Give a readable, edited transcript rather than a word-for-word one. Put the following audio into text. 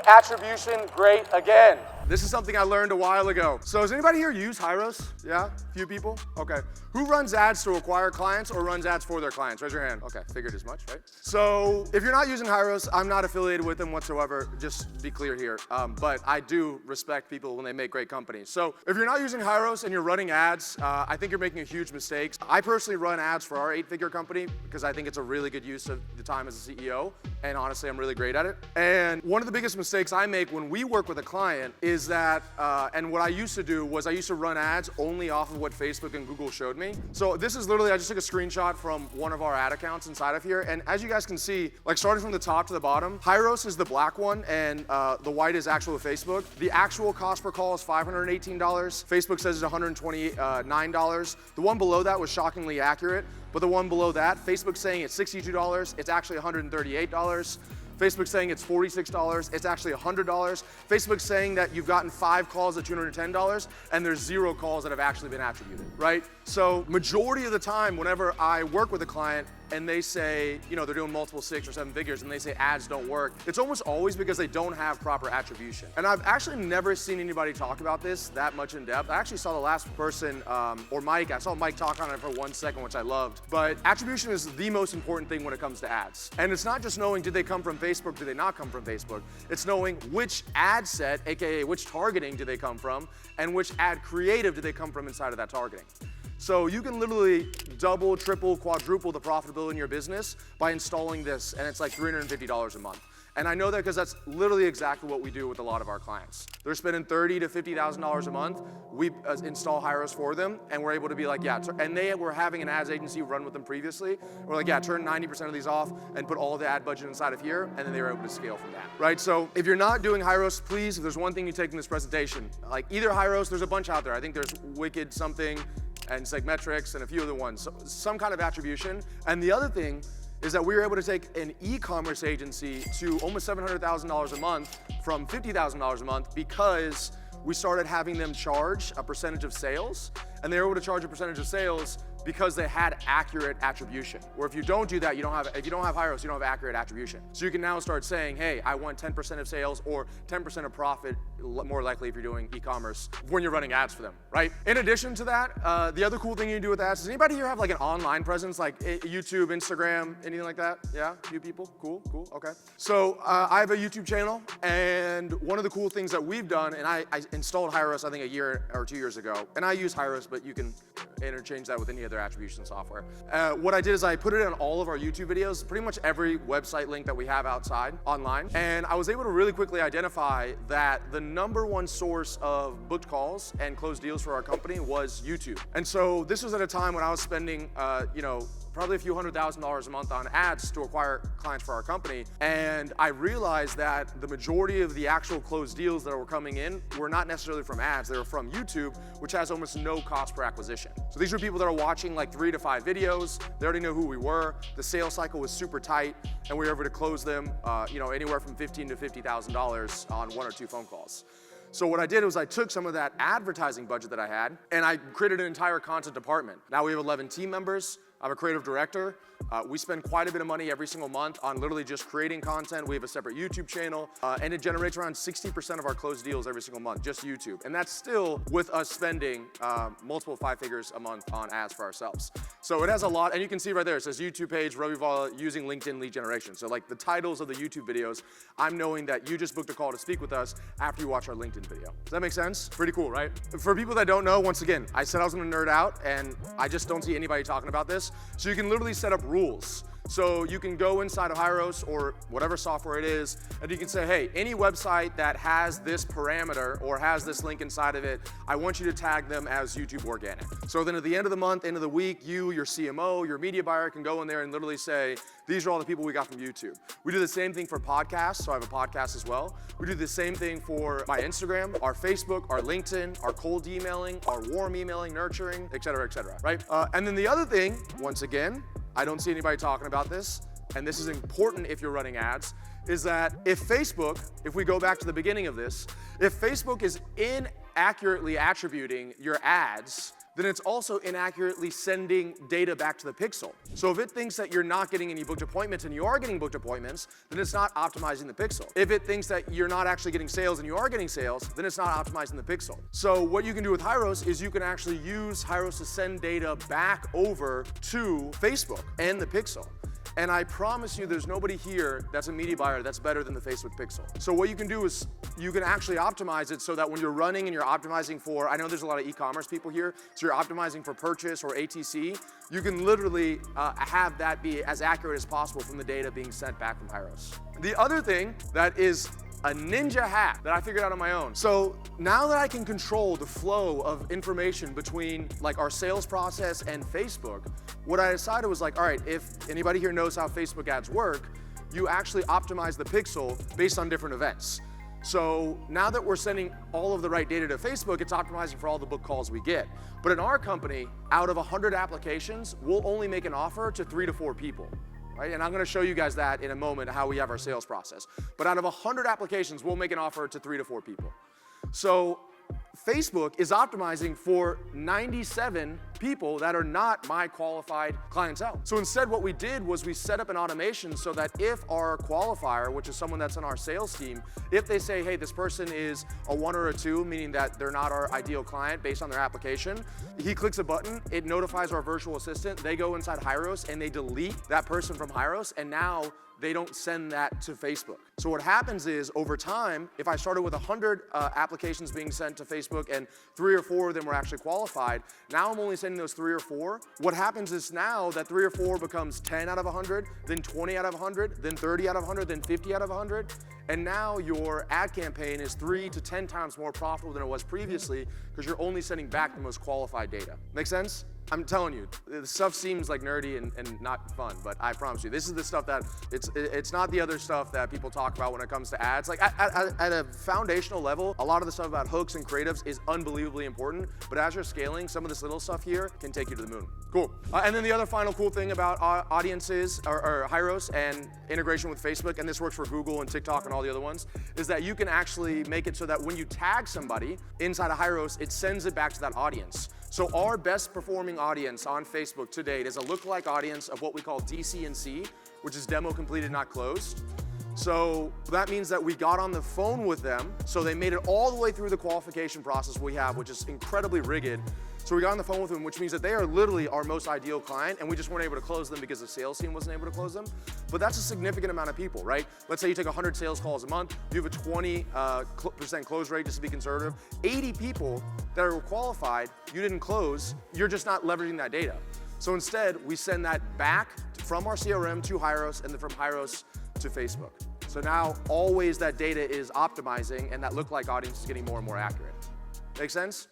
attribution great again. This is something I learned a while ago. So does anybody here use Hyros? Yeah, few people? Okay. Who runs ads to acquire clients or runs ads for their clients? Raise your hand. Okay, figured as much, right? So if you're not using Hyros, I'm not affiliated with them whatsoever, just be clear here. But I do respect people when they make great companies. So if you're not using Hyros and you're running ads, I think you're making a huge mistake. I personally run ads for our 8-figure company because I think it's a really good use of the time as a CEO. And honestly, I'm really great at it. And one of the biggest mistakes I make when we work with a client is that, and what I used to do was I used to run ads only off of what Facebook and Google showed me. So this is literally, I just took a screenshot from one of our ad accounts inside of here. And as you guys can see, like starting from the top to the bottom, Hyros is the black one and the white is actual Facebook. The actual cost per call is $518. Facebook says it's $129. The one below that was shockingly accurate, but the one below that, Facebook's saying it's $62. It's actually $138. Facebook's saying it's $46, it's actually $100. Facebook's saying that you've gotten 5 calls at $210, and there's 0 calls that have actually been attributed, right? So majority of the time, whenever I work with a client and they say, you know, they're doing multiple 6 or 7 figures and they say ads don't work, it's almost always because they don't have proper attribution. And I've actually never seen anybody talk about this that much in depth. I actually saw the last person, or Mike, I saw Mike talk on it for 1 second, which I loved. But attribution is the most important thing when it comes to ads. And it's not just knowing, did they come from Facebook, did they not come from Facebook? It's knowing which ad set, AKA which targeting do they come from, and which ad creative do they come from inside of that targeting. So you can literally double, triple, quadruple the profitability in your business by installing this, and it's like $350 a month. And I know that because that's literally exactly what we do with a lot of our clients. They're spending $30,000 to $50,000 a month. We install Hyros for them, and we're able to be like, yeah, and they were having an ads agency run with them previously. We're like, yeah, turn 90% of these off and put all the ad budget inside of here, and then they were able to scale from that, right? So if you're not doing Hyros, please, if there's one thing you take from this presentation, like either Hyros, there's a bunch out there. I think there's Wicked something, and Segmetrics, and a few other ones. So some kind of attribution. And the other thing is that we were able to take an e-commerce agency to almost $700,000 a month from $50,000 a month because we started having them charge a percentage of sales, and they were able to charge a percentage of sales because they had accurate attribution. Or if you don't do that, if you don't have Hyros, you don't have accurate attribution. So you can now start saying, hey, I want 10% of sales or 10% of profit, more likely if you're doing e-commerce, when you're running ads for them, right? In addition to that, the other cool thing you can do with ads, does anybody here have like an online presence, like YouTube, Instagram, anything like that? Yeah, few people, cool, okay. So I have a YouTube channel, and one of the cool things that we've done, and I installed Hyros, I think a year or 2 years ago, and I use Hyros, but you can interchange that with any other attribution software. What I did is I put it on all of our YouTube videos, pretty much every website link that we have outside, online, and I was able to really quickly identify that the #1 source of booked calls and closed deals for our company was YouTube. And so this was at a time when I was spending, probably a few $100,000 a month on ads to acquire clients for our company. And I realized that the majority of the actual closed deals that were coming in were not necessarily from ads, they were from YouTube, which has almost no cost per acquisition. So these were people that are watching like 3 to 5 videos, they already know who we were, the sales cycle was super tight, and we were able to close them anywhere from $15,000 to $50,000 on 1 or 2 phone calls. So what I did was I took some of that advertising budget that I had, and I created an entire content department. Now we have 11 team members. I'm a creative director. We spend quite a bit of money every single month on literally just creating content. We have a separate YouTube channel, and it generates around 60% of our closed deals every single month, just YouTube. And that's still with us spending multiple 5 figures a month on ads for ourselves. So it has a lot, and you can see right there, it says YouTube page, Ravi Vala, using LinkedIn lead generation. So like the titles of the YouTube videos, I'm knowing that you just booked a call to speak with us after you watch our LinkedIn video. Does that make sense? Pretty cool, right? For people that don't know, once again, I said I was gonna nerd out, and I just don't see anybody talking about this. So you can literally set up rules. So you can go inside of Hyros or whatever software it is, and you can say, hey, any website that has this parameter or has this link inside of it, I want you to tag them as YouTube organic. So then at the end of the month, end of the week, you, your CMO, your media buyer can go in there and literally say, these are all the people we got from YouTube. We do the same thing for podcasts, so I have a podcast as well. We do the same thing for my Instagram, our Facebook, our LinkedIn, our cold emailing, our warm emailing, nurturing, et cetera, right? And then the other thing, once again, I don't see anybody talking about this, and this is important if you're running ads, is that if Facebook, if we go back to the beginning of this, if Facebook is inaccurately attributing your ads then it's also inaccurately sending data back to the pixel. So if it thinks that you're not getting any booked appointments and you are getting booked appointments, then it's not optimizing the pixel. If it thinks that you're not actually getting sales and you are getting sales, then it's not optimizing the pixel. So what you can do with Hyros is you can actually use Hyros to send data back over to Facebook and the pixel. And I promise you there's nobody here that's a media buyer that's better than the Facebook pixel. So what you can do is you can actually optimize it so that when you're running and you're optimizing for, I know there's a lot of e-commerce people here, so you're optimizing for purchase or ATC, you can literally have that be as accurate as possible from the data being sent back from Hyros. The other thing that is a ninja hack that I figured out on my own. So now that I can control the flow of information between like our sales process and Facebook, what I decided was like, all right, if anybody here knows how Facebook ads work, you actually optimize the pixel based on different events. So now that we're sending all of the right data to Facebook, it's optimizing for all the book calls we get. But in our company, out of 100 applications, we'll only make an offer to 3 to 4 people. Right? And I'm gonna show you guys that in a moment, how we have our sales process. But out of 100 applications, we'll make an offer to 3 to 4 people. So Facebook is optimizing for 97 people that are not my qualified clientele. So instead what we did was we set up an automation so that if our qualifier, which is someone that's on our sales team, if they say, hey, this person is a 1 or a 2, meaning that they're not our ideal client based on their application, he clicks a button, it notifies our virtual assistant, they go inside Hyros and they delete that person from Hyros, and now they don't send that to Facebook. So what happens is, over time, if I started with 100 applications being sent to Facebook and 3 or 4 of them were actually qualified, now I'm only sending those 3 or 4. What happens is now that 3 or 4 becomes 10 out of 100, then 20 out of 100, then 30 out of 100, then 50 out of 100. And now your ad campaign is 3 to 10 times more profitable than it was previously because you're only sending back the most qualified data. Make sense? I'm telling you, the stuff seems like nerdy and not fun, but I promise you, this is the stuff that, it's not the other stuff that people talk about when it comes to ads. Like at a foundational level, a lot of the stuff about hooks and creatives is unbelievably important, but as you're scaling, some of this little stuff here can take you to the moon. Cool. And then the other final cool thing about audiences, or Hyros and integration with Facebook, and this works for Google and TikTok and all the other ones, is that you can actually make it so that when you tag somebody inside of Hyros, it sends it back to that audience. So our best performing audience on Facebook to date is a lookalike audience of what we call DCNC, which is demo completed, not closed. So that means that we got on the phone with them, so they made it all the way through the qualification process we have, which is incredibly rigid. So we got on the phone with them, which means that they are literally our most ideal client, and we just weren't able to close them because the sales team wasn't able to close them. But that's a significant amount of people, right? Let's say you take 100 sales calls a month, you have a 20% close rate, just to be conservative. 80 people that are qualified, you didn't close, you're just not leveraging that data. So instead, we send that back from our CRM to Hyros, and then from Hyros to Facebook. So now always that data is optimizing, and that lookalike audience is getting more and more accurate. Make sense?